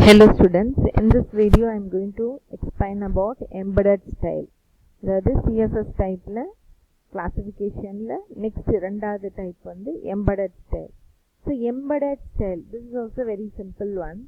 Hello students, in this video I am going to explain about embedded style. That is CSS type la classification la next இரண்டாவது type வந்து embedded style. So embedded style, this is also very simple one.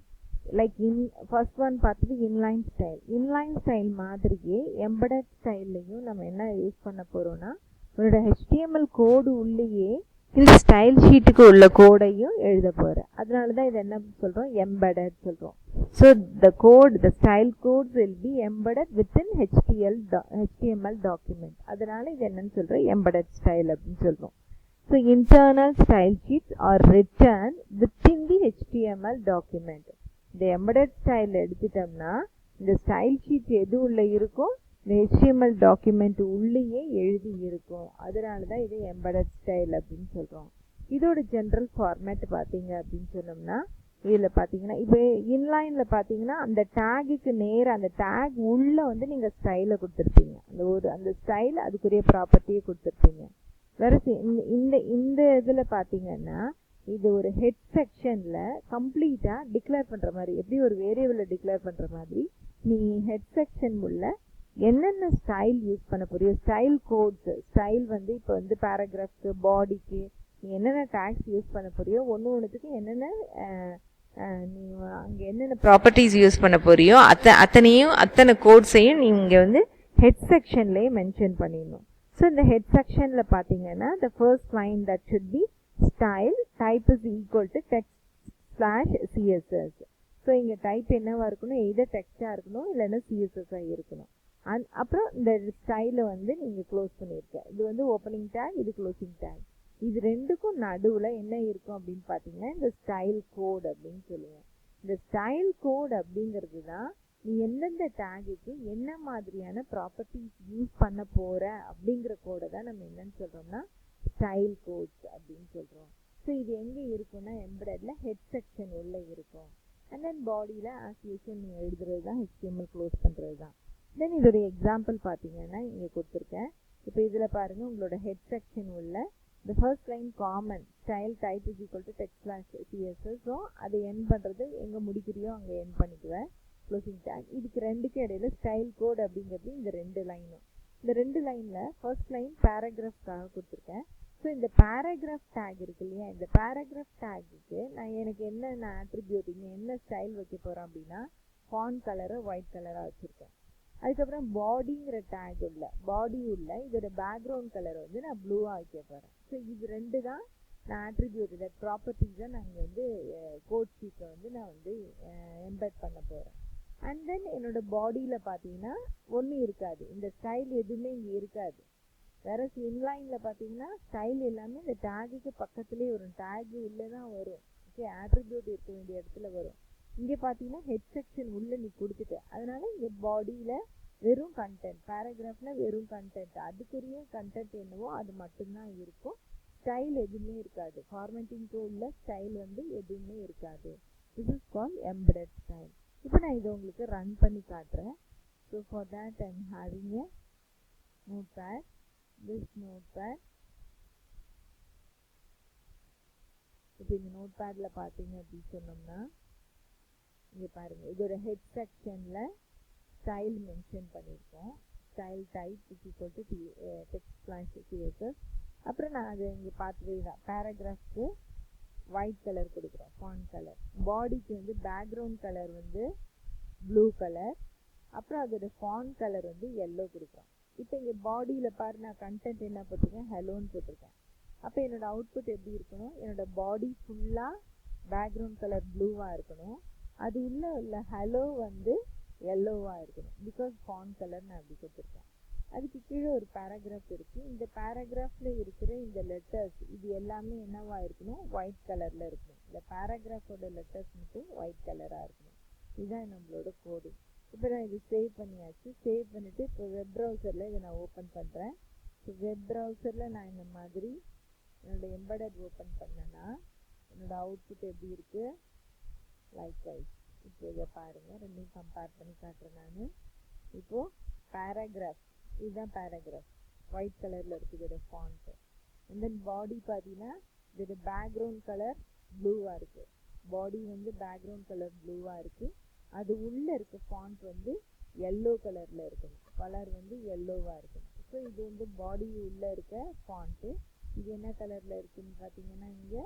Like in first one பார்த்தது inline style. Inline style மாதிரியே embedded style லையும் நம்ம என்ன use பண்ண போறோம்னா உங்களோட HTML கோடு உள்ளேயே இந்த ஸ்டைல் ஷீட்டுக்கு உள்ள கோடையும் எழுத போறேன். அதனால தான் இது என்ன சொல்றோம், embedded சொல்றோம். So the code, the style codes will be embedded within HTML document. அதனால இது என்னன்னு சொல்றோம், embedded style அப்படின்னு சொல்றோம். So internal style sheets are written within the HTML document. இந்த embedded style எடுத்துட்டோம்னா இந்த ஸ்டைல் ஷீட் எது உள்ள இருக்கும், இந்த HTML டாக்குமெண்ட் உள்ளேயே எழுதி இருக்கும். அதனால தான் இது embedded style அப்படின்னு சொல்றோம். இதோட ஜென்ரல் ஃபார்மேட் பார்த்தீங்க அப்படின்னு சொன்னோம்னா இதில் பார்த்தீங்கன்னா இப்போ இன்லைனில் பார்த்தீங்கன்னா அந்த டேகுக்கு நேராக அந்த டேக் உள்ள வந்து நீங்கள் ஸ்டைலை கொடுத்துருப்பீங்க. அந்த ஸ்டைல் அதுக்குரிய ப்ராப்பர்ட்டியை கொடுத்துருப்பீங்க. வேற இந்த இதில் பார்த்தீங்கன்னா இது ஒரு ஹெட் செக்ஷனில் கம்ப்ளீட்டாக டிக்ளேர் பண்ணுற மாதிரி, எப்படி ஒரு வேரியபிளை டிக்ளேர் பண்ணுற மாதிரி நீ ஹெட் செக்ஷன் உள்ள என்னென்ன ஸ்டைல் யூஸ் பண்ண போறியோ, ஸ்டைல் கோட்ஸ், ஸ்டைல் வந்து இப்போ வந்து பேராகிராஃப்க்கு, பாடிக்கு நீ என்னென்ன டேக்ஸ் யூஸ் பண்ண போறியோ ஒன்றுத்துக்கு என்னென்ன நீ அங்கே என்னென்ன ப்ராப்பர்ட்டிஸ் யூஸ் பண்ண போறியோ அத்தனை கோட்ஸையும் நீ இங்கே வந்து ஹெட் செக்ஷன்லேயே மென்ஷன் பண்ணிடணும். ஸோ இந்த ஹெட் செக்ஷனில் பார்த்தீங்கன்னா the first line that should be style type is equal to text/css. So இங்கே டைப் என்னவா இருக்கணும், எய்தர் டெக்ஸ்டாக இருக்கணும் இல்லைன்னா சிஎஸ்எஸ்ஸாக இருக்கணும். அப்புறம் இந்த ஸ்டைலை வந்து நீங்கள் க்ளோஸ் பண்ணியிருக்க, இது வந்து ஓப்பனிங் டேக், இது க்ளோசிங் டேக். இது ரெண்டுக்கும் நடுவில் என்ன இருக்கும் அப்படின்னு பார்த்தீங்கன்னா இந்த ஸ்டைல் கோட் அப்படின்னு சொல்லுவோம். இந்த ஸ்டைல் கோட் அப்படிங்கிறது தான் நீ எந்தெந்த டேகுக்கு என்ன மாதிரியான ப்ராப்பர்ட்டிஸ் யூஸ் பண்ண போகிற அப்படிங்கிற கோடை தான் நம்ம என்னன்னு சொல்கிறோம்னா ஸ்டைல் கோட்ஸ் அப்படின்னு சொல்கிறோம். ஸோ இது எங்கே இருக்குன்னா எம்பெடடில் ஹெட் செக்ஷன் உள்ள இருக்கும். அண்ட் தென் பாடியில் ஆஸ் யூஸ்வல் நீங்கள் எழுதுறது தான் HTML க்ளோஸ் பண்ணுறது தான். தென் இதோடைய எக்ஸாம்பிள் பார்த்தீங்கன்னா இங்கே கொடுத்துருக்கேன். இப்போ இதில் பாருங்கள், உங்களோட ஹெட் செக்ஷன் உள்ள the first line common style type is equal to text/css. So அதை எண்ட் பண்ணுறது எங்கே முடிக்கிறியோ அங்கே எண்ட் பண்ணிக்குவேன், க்ளோசிங் டேக். இதுக்கு ரெண்டுக்கு இடையில ஸ்டைல் கோட் அப்படிங்கிறது இந்த ரெண்டு லைனும். இந்த ரெண்டு லைனில் ஃபர்ஸ்ட் லைன் பேராகிராஃப்காக கொடுத்துருக்கேன். ஸோ இந்த பேராகிராஃப் டேக் இருக்கு இல்லையா, இந்த பேராகிராஃப் டேக்குக்கு எனக்கு என்ன ஆட்ரிபியூட்டிங், என்ன ஸ்டைல் வைக்க போகிறேன் அப்படின்னா ஃபாண்ட் கலரை ஒயிட் கலராக வச்சுருக்கேன். அதுக்கப்புறம் பாடிங்கிற டேக் பாடி உள்ள இதோட பேக்ரவுண்ட் கலர் வந்து நான் ப்ளூவாக வைக்க போகிறேன். ஸோ இது ரெண்டு தான் நான் ஆட்ரிபியூட், ப்ராப்பர்ட்டிஸ் தான் நாங்கள் வந்து கோட் ஷீட்டை வந்து நான் வந்து எம்பெட் பண்ண போகிறேன். அண்ட் தென் என்னோட பாடியில் பார்த்தீங்கன்னா ஒன்றும் இருக்காது, இந்த ஸ்டைல் எதுவுமே இங்கே இருக்காது. வேற இன்லைனில் பார்த்தீங்கன்னா ஸ்டைல் எல்லாமே இந்த டேகுக்கு பக்கத்துலேயே வரும், டேகு உள்ளே தான் வரும். ஓகே, ஆட்ரிபியூட் இருக்க வேண்டிய இடத்துல வரும். இங்கே பார்த்தீங்கன்னா ஹெட் செக்ஷன் உள்ளே நீ கொடுத்துட்ட, அதனால இங்கே பாடியில் வெறும் கண்டென்ட், பேராகிராஃபில் வெறும் கண்டென்ட், அதுக்குரிய கண்டென்ட் என்னவோ அது மட்டும்தான் இருக்கும். ஸ்டைல் எதுவுமே இருக்காது, ஃபார்மேட்டிங்க்கு உள்ள ஸ்டைல் வந்து எதுவுமே இருக்காது. This is called embedded style. இப்போ நான் இதை உங்களுக்கு ரன் பண்ணி காட்டுறேன். So for that I am having a notepad. This notepad, இப்போ இந்த நோட்பேடில் பார்த்தீங்க அப்படின்னு சொன்னோம்னா இங்கே பாருங்கள், இதோட ஹெட் செக்ஷனில் ஸ்டைல் மென்ஷன் பண்ணியிருக்கோம். Style type is equal to text/css. அப்புறம் நான் அதை இங்கே பார்த்ததே தான், பேராகிராஃப்க்கு ஒயிட் கலர் கொடுக்குறோம், ஃபாண்ட் கலர். பாடிக்கு வந்து பேக்ரவுண்ட் கலர் வந்து ப்ளூ கலர், அப்புறம் அதோட ஃபாண்ட் கலர் வந்து எல்லோ கொடுக்குறோம். இப்போ இங்கே பாடியில் பாரு, நான் கண்டென்ட் என்ன போட்டிருக்கேன், ஹெலோன்னு போட்டிருக்கேன். அப்போ என்னோடய அவுட்புட் எப்படி இருக்கணும், என்னோடய பாடி ஃபுல்லாக பேக்ரவுண்ட் கலர் ப்ளூவாக இருக்கணும், அது உள்ள ஹலோ வந்து எல்லோவாக இருக்கணும். பிகாஸ் ஃபாண்ட் கலர் நான் அப்படி கொடுத்துருக்கேன். அதுக்கு கீழே ஒரு பேராகிராஃப் இருக்குது. இந்த பேராகிராஃபில் இருக்கிற இந்த லெட்டர்ஸ் இது எல்லாமே என்னவா இருக்கணும், ஒயிட் கலரில் இருக்கணும். இந்த பேராகிராஃபோட லெட்டர்ஸ் மட்டும் ஒயிட் கலராக இருக்கணும். இதுதான் நம்மளோட கோடிங். இப்போ நான் இது சேவ் பண்ணியாச்சு. சேவ் பண்ணிவிட்டு இப்போ வெப் ப்ரௌசரில் இதை நான் ஓப்பன் பண்ணுறேன். ஸோ வெப் ப்ரௌசரில் நான் இந்த மாதிரி என்னோடய எம்பெடட் ஓப்பன் பண்ணேன்னா என்னோடய அவுட்புட் எப்படி இருக்குது, லைக்வைஸ். இப்போ இதை பாருங்கள், ரெண்டையும் கம்பேர் பண்ணி காட்டுறேன் நான். இப்போது பேராகிராஃப், இதுதான் பேராகிராஃப், ஒயிட் கலரில் இருக்குது இதோட ஃபாண்ட்டு. அண்ட் தென் பாடி பார்த்தீங்கன்னா இதோட பேக்ரவுண்ட் கலர் ப்ளூவாக இருக்குது. பாடி வந்து பேக்ரவுண்ட் கலர் ப்ளூவாக இருக்குது. அது உள்ளே இருக்க ஃபாண்ட் வந்து எல்லோ கலரில் இருக்கணும். கலர் வந்து எல்லோவாக இருக்கணும். ஸோ இது வந்து பாடி உள்ளே இருக்க ஃபாண்ட்டு. இது என்ன கலரில் இருக்குதுன்னு பார்த்தீங்கன்னா இங்கே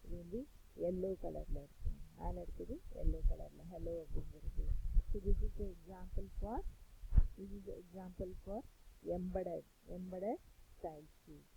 இது வந்து எல்லோ கலரில் இருக்குது. மேலே இருக்குது எல்லோ கலரில் ஹலோ அப்படிங்கிறது. So this is example for embedded style sheet.